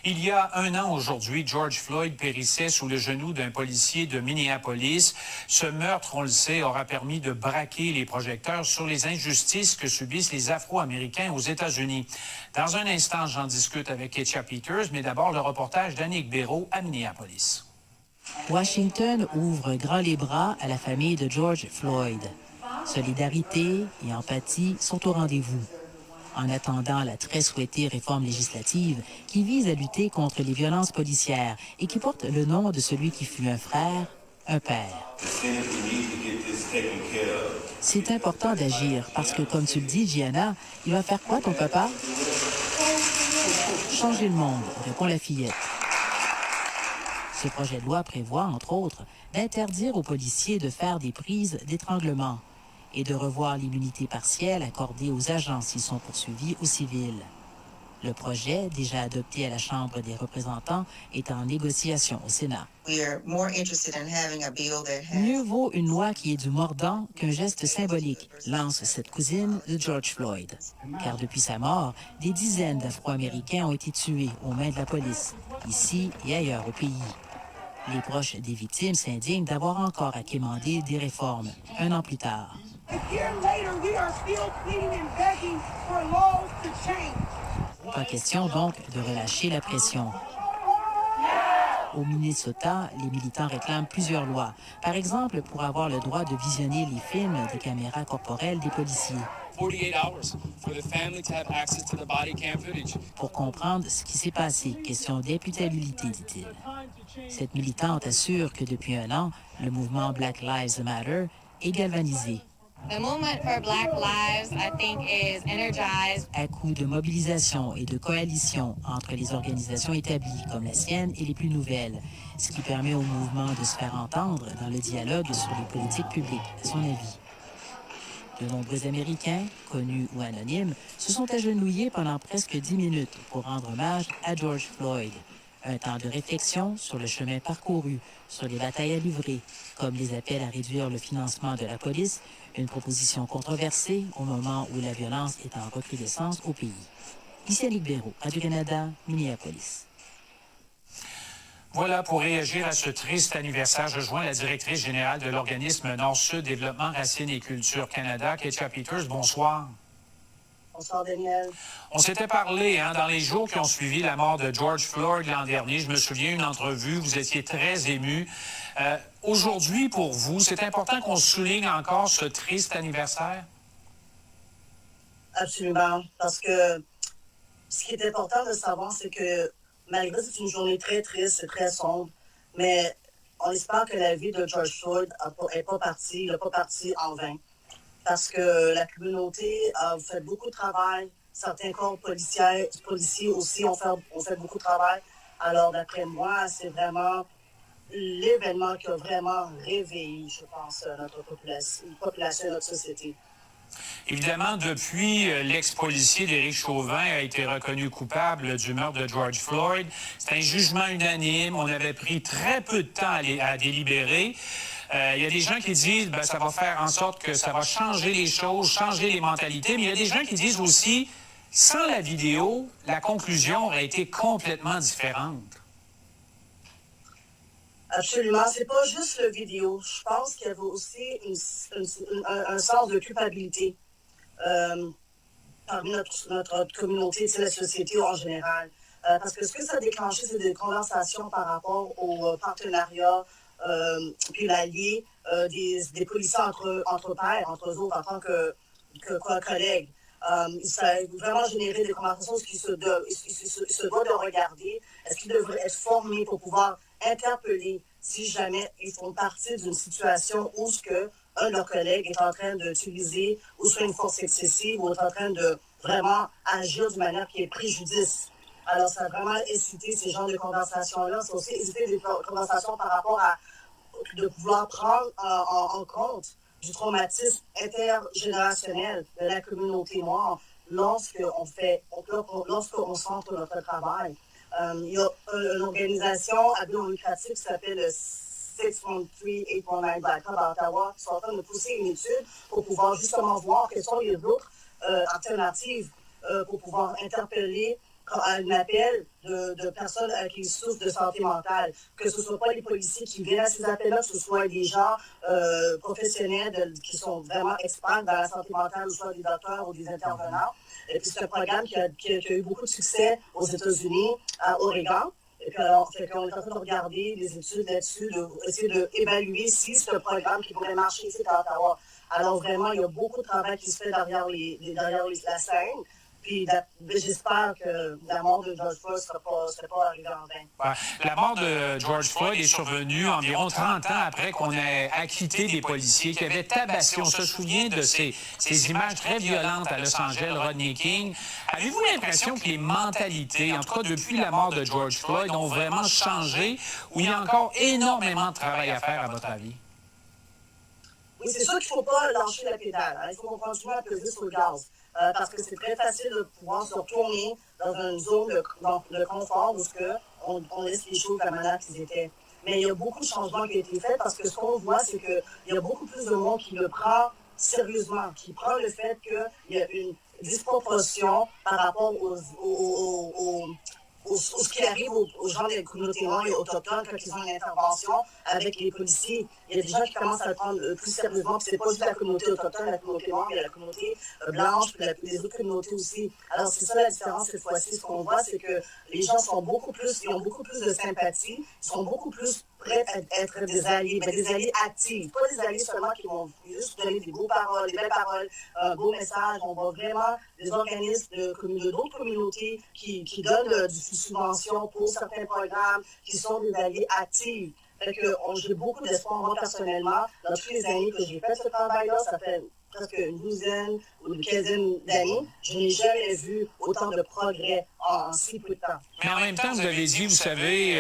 Il y a un an aujourd'hui, George Floyd périssait sous le genou d'un policier de Minneapolis. Ce meurtre, on le sait, aura permis de braquer les projecteurs sur les injustices que subissent les Afro-Américains aux États-Unis. Dans un instant, j'en discute avec Ketia Peters, mais d'abord le reportage d'Annick Béraud à Minneapolis. Washington ouvre grand les bras à la famille de George Floyd. Solidarité et empathie sont au rendez-vous. En attendant la très souhaitée réforme législative qui vise à lutter contre les violences policières et qui porte le nom de celui qui fut un frère, un père. C'est important d'agir parce que, comme tu le dis, Gianna, il va faire quoi ton papa? Changer le monde, répond la fillette. Ce projet de loi prévoit, entre autres, d'interdire aux policiers de faire des prises d'étranglement et de revoir l'immunité partielle accordée aux agents s'ils sont poursuivis au civil. Le projet, déjà adopté à la Chambre des représentants, est en négociation au Sénat. Mieux vaut une loi qui est du mordant qu'un geste symbolique, lance cette cousine de George Floyd. Car depuis sa mort, des dizaines d'Afro-Américains ont été tués aux mains de la police, ici et ailleurs au pays. Les proches des victimes s'indignent d'avoir encore à quémander des réformes, un an plus tard. Pas question donc de relâcher la pression. Au Minnesota, les militants réclament plusieurs lois. Par exemple, pour avoir le droit de visionner les films des caméras corporelles des policiers. Pour comprendre ce qui s'est passé, question d'imputabilité, dit-il. Cette militante assure que depuis un an, le mouvement Black Lives Matter est galvanisé. The movement for Black Lives, I think, is energized. À coup de mobilisation et de coalition entre les organisations établies comme la sienne et les plus nouvelles, ce qui permet au mouvement de se faire entendre dans le dialogue sur les politiques publiques, à son avis. De nombreux Américains, connus ou anonymes, se sont agenouillés pendant presque 10 minutes pour rendre hommage à George Floyd. Un temps de réflexion sur le chemin parcouru, sur les batailles à livrer, comme les appels à réduire le financement de la police, une proposition controversée au moment où la violence est en recrudescence au pays. Ici Annick Béraud, Radio-Canada, Minneapolis. Voilà, pour réagir à ce triste anniversaire, je joins la directrice générale de l'organisme Nord-Sud Développement Racines et Culture Canada, Ketia Peters. Bonsoir. Bonsoir, Daniel. On s'était parlé dans les jours qui ont suivi la mort de George Floyd l'an dernier. Je me souviens d'une entrevue, vous étiez très ému. Aujourd'hui, pour vous, c'est important qu'on souligne encore ce triste anniversaire? Absolument, parce que ce qui est important de savoir, c'est que malgré que c'est une journée très triste et très sombre, mais on espère que la vie de George Floyd n'est pas partie en vain. Parce que la communauté a fait beaucoup de travail. Certains corps policiers aussi ont fait beaucoup de travail. Alors, d'après moi, c'est vraiment l'événement qui a vraiment réveillé, je pense, notre population, notre société. Évidemment, depuis, l'ex-policier d'Éric Chauvin a été reconnu coupable du meurtre de George Floyd. C'est un jugement unanime. On avait pris très peu de temps à délibérer. Il y a des gens qui disent que ça va faire en sorte que ça va changer les choses, changer les mentalités. Mais il y a des gens qui disent aussi, sans la vidéo, la conclusion aurait été complètement différente. Absolument. C'est pas juste le vidéo. Je pense qu'il y avait aussi un sens de culpabilité parmi notre communauté, la société en général. Parce que ce que ça a déclenché, c'est des conversations par rapport au partenariat puis l'allié des policiers entre pairs, entre eux autres, en tant que collègues. Ça a vraiment généré des conversations qui se doit de regarder. Est-ce qu'ils devraient être formés pour pouvoir interpeller si jamais ils font partie d'une situation où un de leurs collègues est en train d'utiliser ou soit une force excessive ou est en train de vraiment agir d'une manière qui est préjudice. Alors, ça a vraiment incité ces genres de conversations-là. Ça a aussi incité des conversations par rapport à de pouvoir prendre en compte du traumatisme intergénérationnel de la communauté noire lorsqu'on centre notre travail. Il y a une organisation à but non lucratif qui s'appelle le 613-819 Black Club à Ottawa qui sont en train de pousser une étude pour pouvoir justement voir quelles sont les autres alternatives pour pouvoir interpeller un appel de personnes qui souffrent de santé mentale, que ce ne soit pas les policiers qui viennent à ces appels-là, que ce soit des gens professionnels qui sont vraiment experts dans la santé mentale, ou soit des docteurs ou des intervenants. Et puis c'est un programme qui a eu beaucoup de succès aux États-Unis, à Oregon. Et puis alors, on est en train de regarder des études là-dessus, d'essayer d'évaluer si c'est un programme qui pourrait marcher ici à Ottawa. Alors vraiment, il y a beaucoup de travail qui se fait derrière la scène. Puis j'espère que la mort de George Floyd ne serait pas arrivée en vain. La mort de George Floyd est survenue environ 30 ans après qu'on ait acquitté des policiers qui avaient tabassé. On se souvient de ces images très violentes à Los Angeles, Rodney King. Avez-vous l'impression que les mentalités, en tout cas depuis la mort de George Floyd, ont vraiment changé ou il y a encore énormément de travail à faire, à votre avis? Oui, c'est sûr qu'il ne faut pas lâcher la pédale. Hein. Il faut qu'on continue à peser sur le gaz. Parce que c'est très facile de pouvoir se retourner dans une zone de confort où on laisse les choses de la manière qu'ils étaient. Mais il y a beaucoup de changements qui ont été faits parce que ce qu'on voit, c'est qu'il y a beaucoup plus de monde qui le prend sérieusement, qui prend le fait qu'il y a une disproportion par rapport ce qui arrive aux gens des communautés noires et autochtones quand ils ont une intervention avec les policiers. Il y a des gens qui commencent à le prendre plus sérieusement, puis c'est pas juste la communauté autochtone, la communauté noire, il y a la communauté blanche, puis les autres communautés aussi. Alors c'est ça la différence cette fois-ci. Ce qu'on voit, c'est que les gens ils ont beaucoup plus de sympathie, ils sont beaucoup plus prêts à être des alliés, mais des alliés actifs, pas des alliés seulement qui vont juste donner des beaux paroles, des belles paroles, un beau message. On voit vraiment des organismes d'autres communautés qui donnent du subvention pour certains programmes, qui sont des alliés actifs. Fait que j'ai beaucoup d'espoir, moi, personnellement, dans toutes les années que j'ai fait ce travail-là, ça fait presque une douzaine ou une quinzaine d'années, je n'ai jamais vu autant de progrès en si peu de temps. Mais en même temps, vous avez dit, vous savez,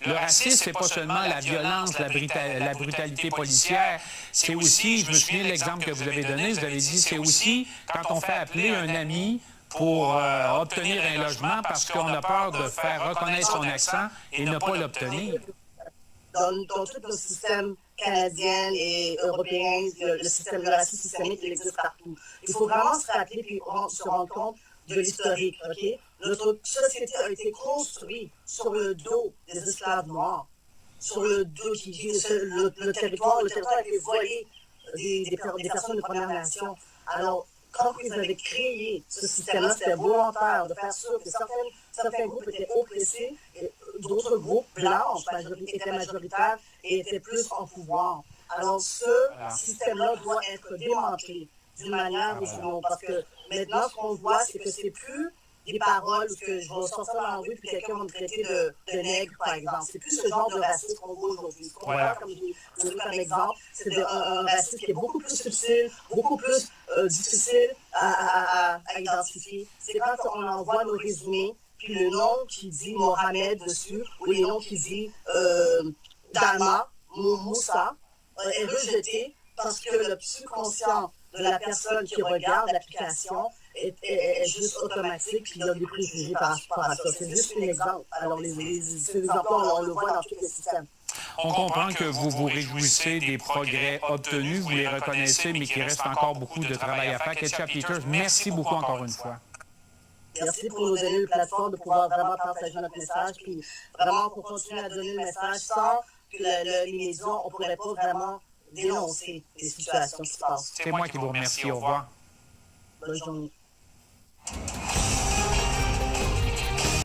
le racisme, c'est pas seulement la violence, la brutalité policière, c'est aussi, je me souviens de l'exemple que vous avez donné, vous avez dit, c'est aussi quand on fait appeler un ami pour obtenir un logement parce qu'on a peur de faire reconnaître son accent et ne pas l'obtenir. Dans tout le système canadien et européen, le système de racisme systémique, il existe partout. Il faut vraiment se rappeler puis se rendre compte de l'historique. Okay? Notre société a été construite sur le dos des esclaves noirs, sur le dos le territoire a été volé des personnes de Première Nation. Alors, quand ils avaient créé ce système-là, c'était volontaire de faire sûr que certains groupes étaient oppressés et d'autres groupes blancs étaient majoritaires et étaient plus en pouvoir. Alors, ce système-là doit être démantelé d'une manière ou d'une autre. Parce que maintenant, ce qu'on voit, c'est que c'est plus des paroles où que je vais sortir dans la rue puis quelqu'un va me traiter de nègre, par exemple. C'est plus ce genre de racisme qu'on voit aujourd'hui. Ce qu'on voit, comme je donne comme exemple, c'est un racisme qui est beaucoup plus subtil, beaucoup plus difficile à identifier. C'est quand on envoie nos résumés, puis le nom qui dit Mohamed dessus, ou les noms qui dit Dalma, Moussa, est rejeté parce que le subconscient de la personne qui regarde l'application est juste automatique, puis il y a des préjugés par rapport à ça. C'est juste un exemple. Alors, ces exemples, on le voit dans tous les systèmes. On comprend que vous vous réjouissez des progrès obtenus, vous les reconnaissez, mais qu'il reste encore beaucoup de travail à faire. Ketchup Peters, merci beaucoup encore une fois. Merci pour nous donner une plateforme de pouvoir vraiment partager notre message, puis vraiment pour continuer à donner le message sans que les médias, on ne pourrait pas vraiment dénoncer les situations qui se passent. C'est moi qui vous remercie. Au revoir. Bonne journée.